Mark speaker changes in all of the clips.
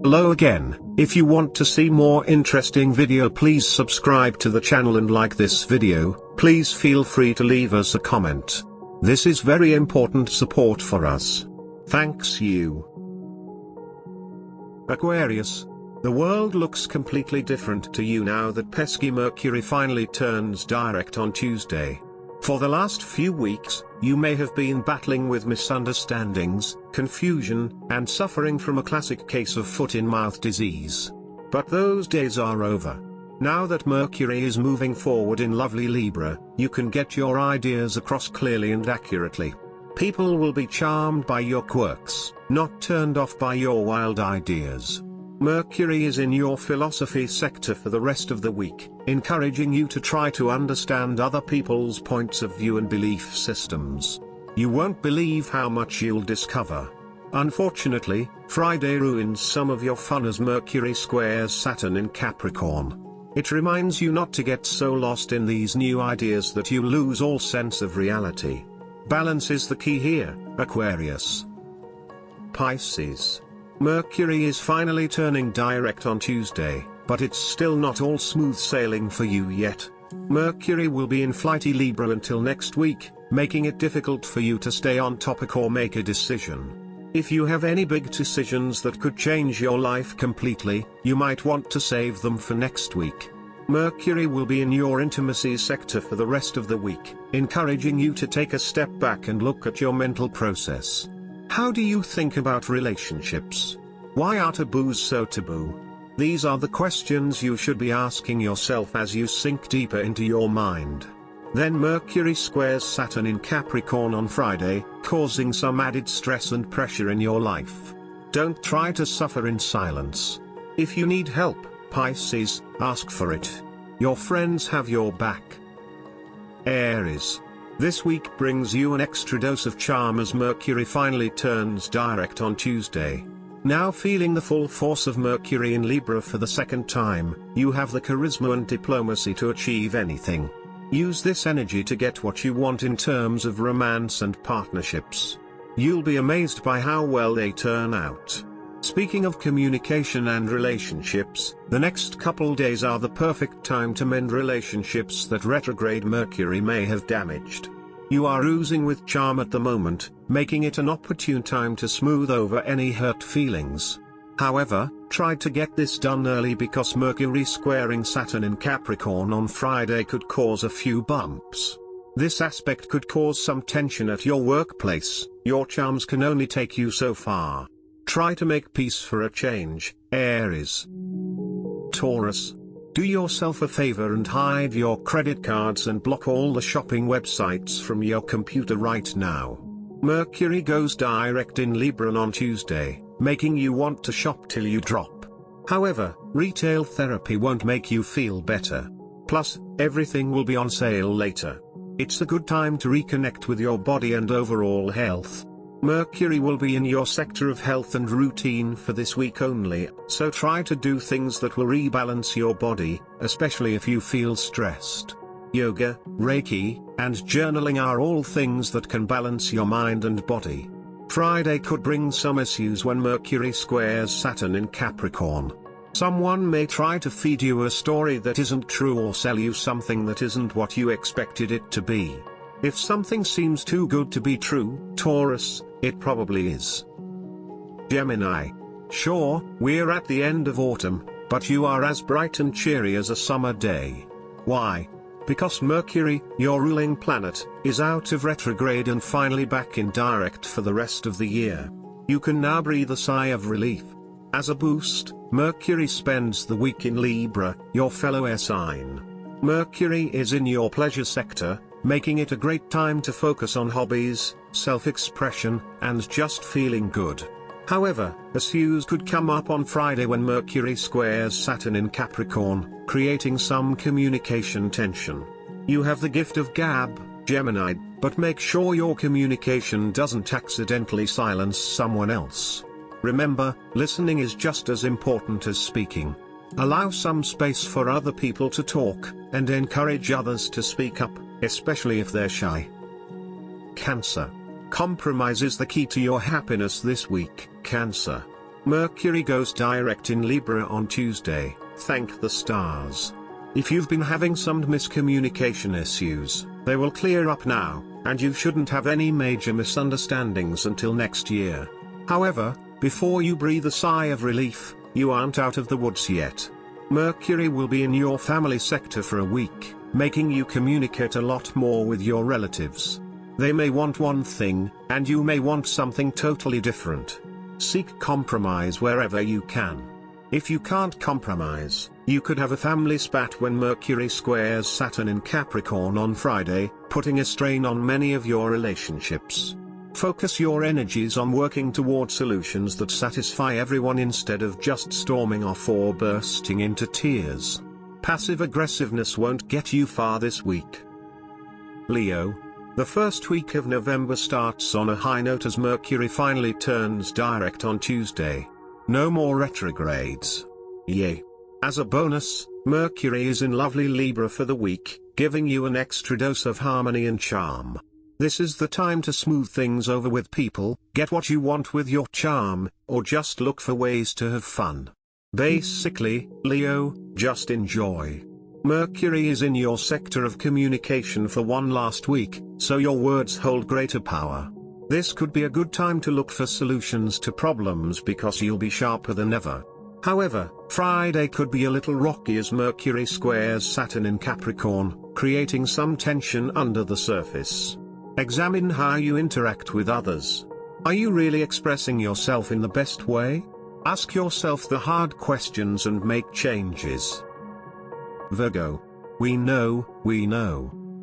Speaker 1: Hello again. If you want to see more interesting video, please subscribe to the channel and like this video. Please feel free to leave us a comment. This is very important support for us. Thanks you. Aquarius. The world looks completely different to you now that pesky Mercury finally turns direct on Tuesday. For the last few weeks, you may have been battling with misunderstandings, confusion, and suffering from a classic case of foot-in-mouth disease. But those days are over. Now that Mercury is moving forward in lovely Libra, you can get your ideas across clearly and accurately. People will be charmed by your quirks, not turned off by your wild ideas. Mercury is in your philosophy sector for the rest of the week, encouraging you to try to understand other people's points of view and belief systems. You won't believe how much you'll discover. Unfortunately, Friday ruins some of your fun as Mercury squares Saturn in Capricorn. It reminds you not to get so lost in these new ideas that you lose all sense of reality. Balance is the key here, Aquarius. Pisces. Mercury is finally turning direct on Tuesday, but it's still not all smooth sailing for you yet. Mercury will be in flighty Libra until next week, making it difficult for you to stay on topic or make a decision. If you have any big decisions that could change your life completely, you might want to save them for next week. Mercury will be in your intimacy sector for the rest of the week, encouraging you to take a step back and look at your mental process. How do you think about relationships? Why are taboos so taboo? These are the questions you should be asking yourself as you sink deeper into your mind. Then Mercury squares Saturn in Capricorn on Friday, causing some added stress and pressure in your life. Don't try to suffer in silence. If you need help, Pisces, ask for it. Your friends have your back. Aries. This week brings you an extra dose of charm as Mercury finally turns direct on Tuesday. Now feeling the full force of Mercury in Libra for the second time, you have the charisma and diplomacy to achieve anything. Use this energy to get what you want in terms of romance and partnerships. You'll be amazed by how well they turn out. Speaking of communication and relationships, the next couple days are the perfect time to mend relationships that retrograde Mercury may have damaged. You are oozing with charm at the moment, making it an opportune time to smooth over any hurt feelings. However, try to get this done early because Mercury squaring Saturn in Capricorn on Friday could cause a few bumps. This aspect could cause some tension at your workplace. Your charms can only take you so far. Try to make peace for a change, Aries. Taurus. Do yourself a favor and hide your credit cards and block all the shopping websites from your computer right now. Mercury goes direct in Libra on Tuesday, making you want to shop till you drop. However, retail therapy won't make you feel better. Plus, everything will be on sale later. It's a good time to reconnect with your body and overall health. Mercury will be in your sector of health and routine for this week only, so try to do things that will rebalance your body, especially if you feel stressed. Yoga, Reiki, and journaling are all things that can balance your mind and body. Friday could bring some issues when Mercury squares Saturn in Capricorn. Someone may try to feed you a story that isn't true or sell you something that isn't what you expected it to be. If something seems too good to be true, Taurus, it probably is. Gemini. Sure, we're at the end of autumn, but you are as bright and cheery as a summer day. Why? Because Mercury, your ruling planet, is out of retrograde and finally back in direct for the rest of the year. You can now breathe a sigh of relief. As a boost, Mercury spends the week in Libra, your fellow air sign. Mercury is in your pleasure sector, making it a great time to focus on hobbies, self-expression, and just feeling good. However, issues could come up on Friday when Mercury squares Saturn in Capricorn, creating some communication tension. You have the gift of gab, Gemini, but make sure your communication doesn't accidentally silence someone else. Remember, listening is just as important as speaking. Allow some space for other people to talk, and encourage others to speak up, especially if they're shy. Cancer. Compromise is the key to your happiness this week, Cancer. Mercury goes direct in Libra on Tuesday, thank the stars. If you've been having some miscommunication issues, they will clear up now, and you shouldn't have any major misunderstandings until next year. However, before you breathe a sigh of relief, you aren't out of the woods yet. Mercury will be in your family sector for a week, making you communicate a lot more with your relatives. They may want one thing, and you may want something totally different. Seek compromise wherever you can. If you can't compromise, you could have a family spat when Mercury squares Saturn in Capricorn on Friday, putting a strain on many of your relationships. Focus your energies on working toward solutions that satisfy everyone instead of just storming off or bursting into tears. Passive aggressiveness won't get you far this week. Leo. The first week of November starts on a high note as Mercury finally turns direct on Tuesday. No more retrogrades. Yay. As a bonus, Mercury is in lovely Libra for the week, giving you an extra dose of harmony and charm. This is the time to smooth things over with people, get what you want with your charm, or just look for ways to have fun. Basically, Leo, just enjoy. Mercury is in your sector of communication for one last week, so your words hold greater power. This could be a good time to look for solutions to problems because you'll be sharper than ever. However, Friday could be a little rocky as Mercury squares Saturn in Capricorn, creating some tension under the surface. Examine how you interact with others. Are you really expressing yourself in the best way? Ask yourself the hard questions and make changes. Virgo. We know.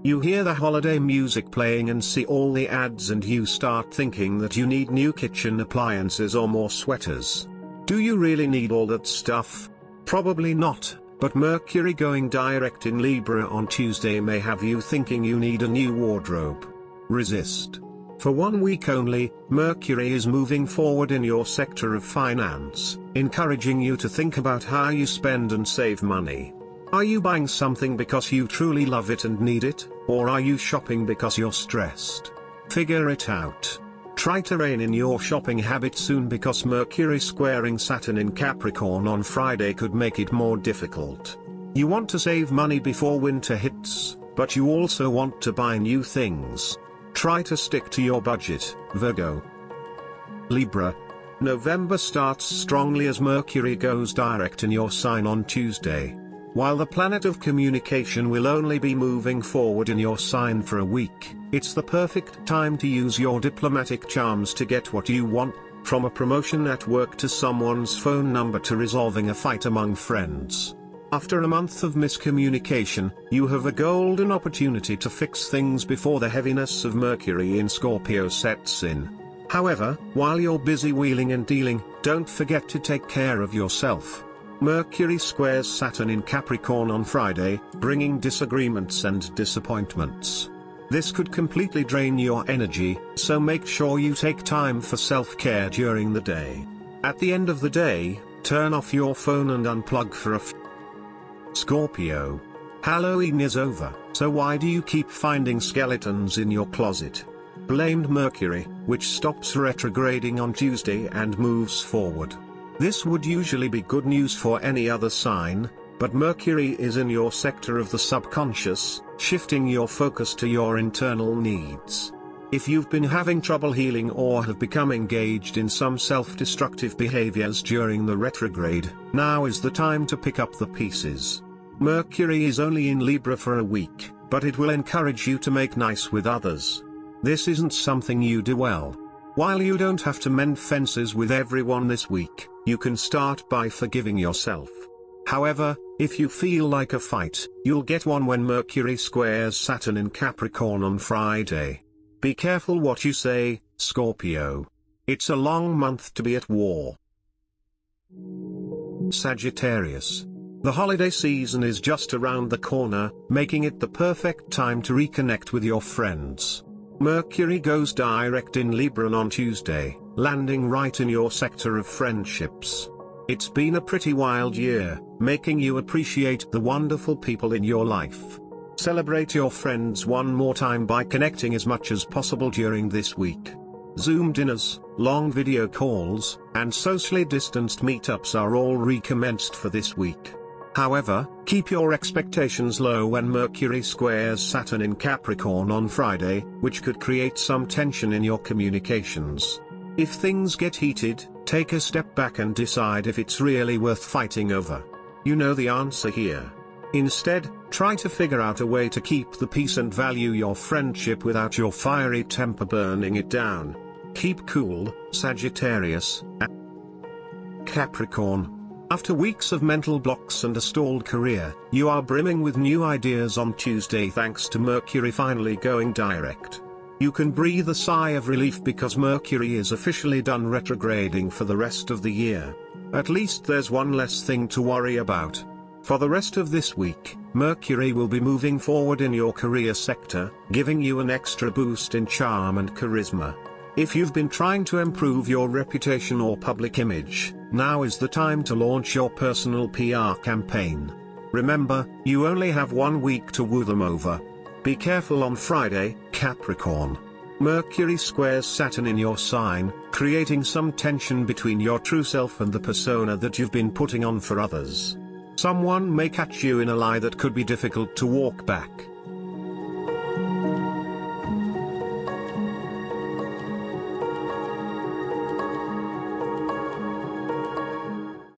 Speaker 1: You hear the holiday music playing and see all the ads and you start thinking that you need new kitchen appliances or more sweaters. Do you really need all that stuff? Probably not, but Mercury going direct in Libra on Tuesday may have you thinking you need a new wardrobe. Resist. For 1 week only, Mercury is moving forward in your sector of finance, encouraging you to think about how you spend and save money. Are you buying something because you truly love it and need it, or are you shopping because you're stressed? Figure it out. Try to rein in your shopping habit soon because Mercury squaring Saturn in Capricorn on Friday could make it more difficult. You want to save money before winter hits, but you also want to buy new things. Try to stick to your budget, Virgo. Libra. November starts strongly as Mercury goes direct in your sign on Tuesday. While the planet of communication will only be moving forward in your sign for a week, it's the perfect time to use your diplomatic charms to get what you want, from a promotion at work to someone's phone number to resolving a fight among friends. After a month of miscommunication, you have a golden opportunity to fix things before the heaviness of Mercury in Scorpio sets in. However, while you're busy wheeling and dealing, don't forget to take care of yourself. Mercury squares Saturn in Capricorn on Friday, bringing disagreements and disappointments. This could completely drain your energy, so make sure you take time for self-care during the day. At the end of the day, turn off your phone and unplug for a Scorpio. Halloween is over, so why do you keep finding skeletons in your closet? Blamed Mercury, which stops retrograding on Tuesday and moves forward. This would usually be good news for any other sign, but Mercury is in your sector of the subconscious, shifting your focus to your internal needs. If you've been having trouble healing or have become engaged in some self-destructive behaviors during the retrograde, now is the time to pick up the pieces. Mercury is only in Libra for a week, but it will encourage you to make nice with others. This isn't something you do well. While you don't have to mend fences with everyone this week, you can start by forgiving yourself. However, if you feel like a fight, you'll get one when Mercury squares Saturn in Capricorn on Friday. Be careful what you say, Scorpio. It's a long month to be at war. Sagittarius. The holiday season is just around the corner, making it the perfect time to reconnect with your friends. Mercury goes direct in Libra on Tuesday, landing right in your sector of friendships. It's been a pretty wild year, making you appreciate the wonderful people in your life. Celebrate your friends one more time by connecting as much as possible during this week. Zoom dinners, long video calls, and socially distanced meetups are all recommenced for this week. However, keep your expectations low when Mercury squares Saturn in Capricorn on Friday, which could create some tension in your communications. If things get heated, take a step back and decide if it's really worth fighting over. You know the answer here. Instead, try to figure out a way to keep the peace and value your friendship without your fiery temper burning it down. Keep cool, Sagittarius. Capricorn. After weeks of mental blocks and a stalled career, you are brimming with new ideas on Tuesday thanks to Mercury finally going direct. You can breathe a sigh of relief because Mercury is officially done retrograding for the rest of the year. At least there's one less thing to worry about. For the rest of this week, Mercury will be moving forward in your career sector, giving you an extra boost in charm and charisma. If you've been trying to improve your reputation or public image, now is the time to launch your personal PR campaign. Remember, you only have 1 week to woo them over. Be careful on Friday, Capricorn. Mercury squares Saturn in your sign, creating some tension between your true self and the persona that you've been putting on for others. Someone may catch you in a lie that could be difficult to walk back.